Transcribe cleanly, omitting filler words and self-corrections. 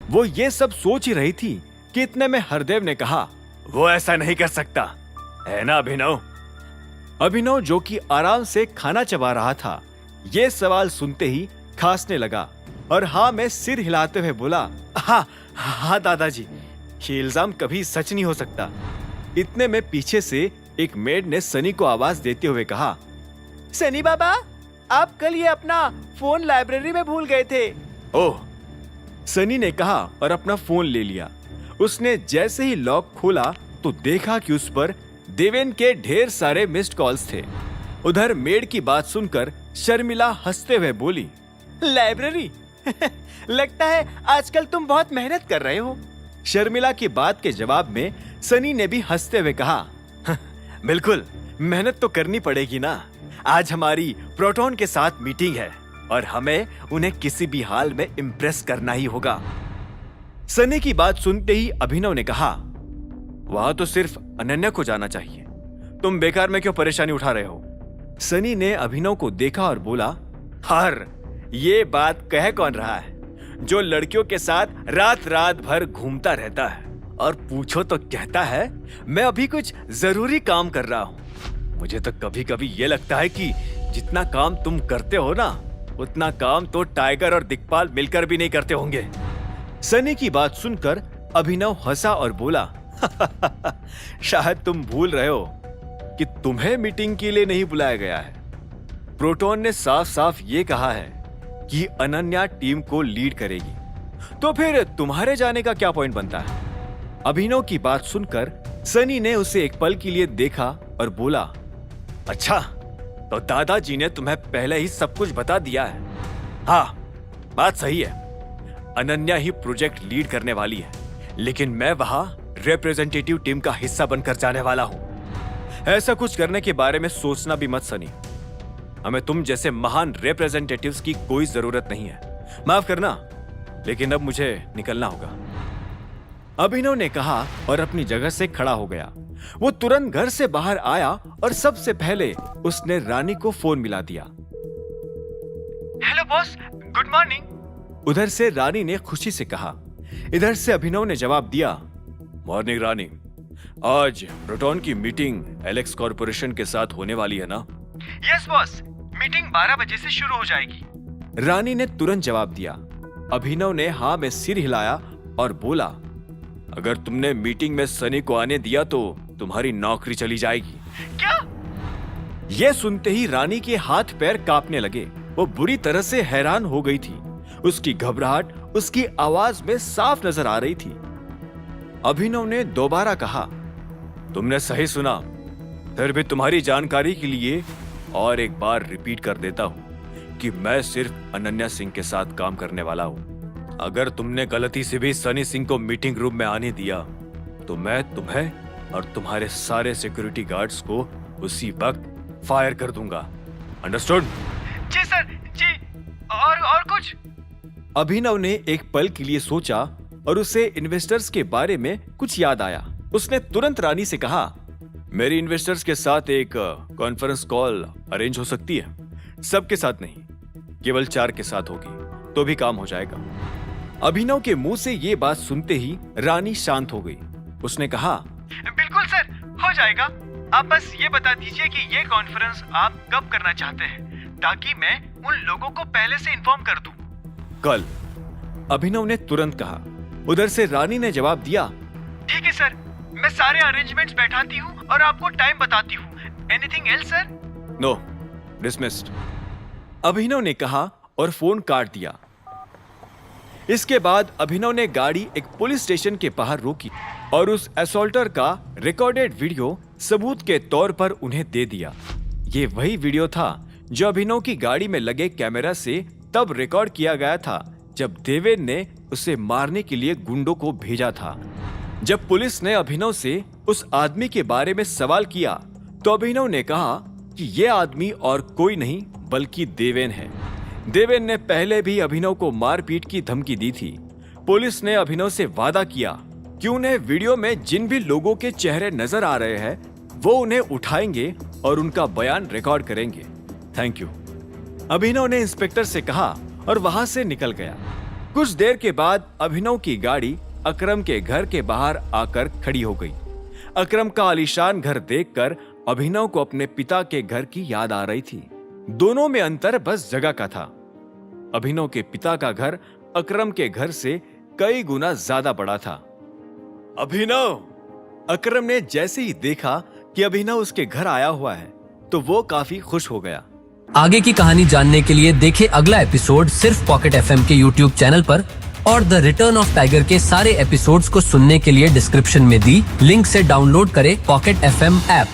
वो ये सब सोच ही रही थी कि इतने में हरदेव ने कहा, वो ऐसा नहीं कर सकता, है ना अभिनव? अभिनव, जो कि आराम से खाना चबा रहा था, ये सवाल सुनते ही खांसने लगा और हाँ में सिर हिलाते हुए बोला, हाँ हाँ दादाजी, ये इल्जाम कभी सच नहीं हो सकता। इतने में पीछे से एक मेड ने सनी को आवाज देते हुए कहा, सनी बाबा, आप कल ये अपना फोन लाइब्रेरी में भूल गए थे। ओह, सनी ने कहा और अपना फोन ले लिया। उसने जैसे ही लॉक खोला तो देखा कि उस पर देवेन के ढेर सारे मिस्ड कॉल्स थे। उधर मेड की बात सुनकर शर्मिला हंसते हुए बोली, लाइब्रेरी लगता है आजकल तुम बहुत मेहनत कर रहे हो। शर्मिला की बात के जवाब में सनी ने भी हंसते हुए कहा, बिल्कुल, मेहनत तो करनी पड़ेगी ना। आज हमारी प्रोटॉन के साथ मीटिंग है और हमें उन्हें किसी भी हाल में इम्प्रेस करना ही होगा। सनी की बात सुनते ही अभिनव ने कहा, वहां तो सिर्फ अनन्या को जाना चाहिए, तुम बेकार में क्यों परेशानी उठा रहे हो? सनी ने अभिनव को देखा और बोला, हर ये बात कह कौन रहा है जो लड़कियों के साथ रात रात भर घूमता रहता है और पूछो तो कहता है मैं अभी कुछ जरूरी काम कर रहा हूँ। मुझे तो कभी कभी ये लगता है कि जितना काम तुम करते हो ना, उतना काम तो टाइगर और दिक्पाल मिलकर भी नहीं करते होंगे। सनी की बात सुनकर अभिनव हंसा और बोला, शायद तुम भूल रहे हो कि तुम्हें मीटिंग के लिए नहीं बुलाया गया है। प्रोटॉन ने साफ साफ ये कहा है कि अनन्या टीम को लीड करेगी, तो फिर तुम्हारे जाने का क्या पॉइंट बनता है? अभिनव की बात सुनकर सनी ने उसे एक पल के लिए देखा और बोला, अच्छा, तो दादाजी ने तुम्हें पहले ही सब कुछ बता दिया है। हाँ, बात सही है, अनन्या ही प्रोजेक्ट लीड करने वाली है, लेकिन मैं वहां रिप्रेजेंटेटिव टीम का हिस्सा बनकर जाने वाला हूं। ऐसा कुछ करने के बारे में सोचना भी मत सनी, हमें तुम जैसे महान रिप्रेजेंटेटिव्स की कोई जरूरत नहीं है। माफ करना, लेकिन अब मुझे निकलना होगा। अभिनव ने कहा और अपनी जगह से खड़ा हो गया। वो तुरंत घर से बाहर आया और सबसे पहले उसने रानी को फोन मिला दिया। Hello boss, good morning. उधर से रानी ने खुशी से कहा। इधर से अभिनव ने जवाब दिया, मॉर्निंग रानी, आज प्रोटॉन की मीटिंग एलेक्स कॉर्पोरेशन के साथ होने वाली है ना? यस बॉस, मीटिंग 12 बजे से शुरू हो जाएगी। रानी ने तुरंत जवाब दिया। अभिनव ने हाँ में सिर हिलाया और बोला, अगर तुमने मीटिंग में सनी को आने दिया तो तुम्हारी नौकरी चली जाएगी। क्या? यह सुनते ही रानी के हाथ पैर कांपने लगे। वो बुरी तरह से हैरान हो गई थी। उसकी घबराहट उसकी आवाज में साफ नजर आ रही थी। अभिनव ने दोबारा कहा, तुमने सही सुना, फिर भी तुम्हारी जानकारी के लिए और एक बार रिपीट कर देता हूं कि मैं सिर्फ अनन्या सिंह के साथ काम करने वाला हूं। अगर तुमने गलती से भी सनी सिंह को मीटिंग रूम में आने दिया तो मैं तुम्हें और तुम्हारे सारे सिक्योरिटी गार्ड्स को उसी वक्त फायर कर दूंगा। अंडरस्टूड? जी सर, जी। और कुछ? अभिनव ने एक पल के लिए सोचा और उसे इन्वेस्टर्स के बारे में कुछ याद आया। उसने तुरंत रानी से कहा, मेरी इन्वेस्टर्स के साथ एक कॉन्फ्रेंस कॉल अरेंज हो सकती है। सबके साथ नहीं, केवल 4 के साथ होगी तो भी काम हो जाएगा। अभिनव के मुंह से ये बात सुनते ही रानी शांत हो गई। उसने कहा, बिल्कुल सर, हो जाएगा। आप बस ये बता दीजिए कि ये कॉन्फ्रेंस आप कब करना चाहते हैं ताकि मैं उन लोगों को पहले से इन्फॉर्म कर दूं। कल, अभिनव ने तुरंत कहा। उधर से रानी ने जवाब दिया, ठीक है सर, मैं सारे अरेंजमेंट्स बैठाती हूँ और आपको टाइम बताती हूँ। Anything else sir? No, dismissed. Abhinav ने कहा और फोन काट दिया। इसके बाद अभिनव ने गाड़ी एक पुलिस स्टेशन के बाहर रोकी और उस असॉल्टर का रिकॉर्डेड वीडियो सबूत के तौर पर उन्हें दे दिया। ये वही वीडियो था जो अभिनव की गाड़ी में लगे कैमरा से तब रिकॉर्ड किया गया था जब देवेन ने उसे मारने के लिए गुंडों को भेजा था। जब पुलिस ने अभिनव से उस आदमी के बारे में सवाल किया तो अभिनव ने कहा कि यह आदमी और कोई नहीं बल्कि देवेन है। देवेन ने पहले भी अभिनव को मारपीट की धमकी दी थी। पुलिस ने अभिनव से वादा किया कि उन्हें वीडियो में जिन भी लोगों के चेहरे नजर आ रहे हैं वो उन्हें उठाएंगे और उनका बयान रिकॉर्ड करेंगे। थैंक यू, अभिनव ने इंस्पेक्टर से कहा और वहां से निकल गया। कुछ देर के बाद अभिनव की गाड़ी अकरम के घर के बाहर आकर खड़ी हो गई। अकरम का आलीशान घर देखकर अभिनव को अपने पिता के घर की याद आ रही थी। दोनों में अंतर बस जगह का था। अभिनव के पिता का घर अकरम के घर से कई गुना ज्यादा बड़ा था। अभिनव! अकरम ने जैसे ही देखा कि अभिनव उसके घर आया हुआ है तो वो काफी खुश हो गया। आगे की कहानी जानने के लिए देखें अगला एपिसोड सिर्फ पॉकेट एफएम के YouTube चैनल पर, और द रिटर्न ऑफ टाइगर के सारे एपिसोड्स को सुनने के लिए डिस्क्रिप्शन में दी लिंक से डाउनलोड करें पॉकेट एफएम ऐप।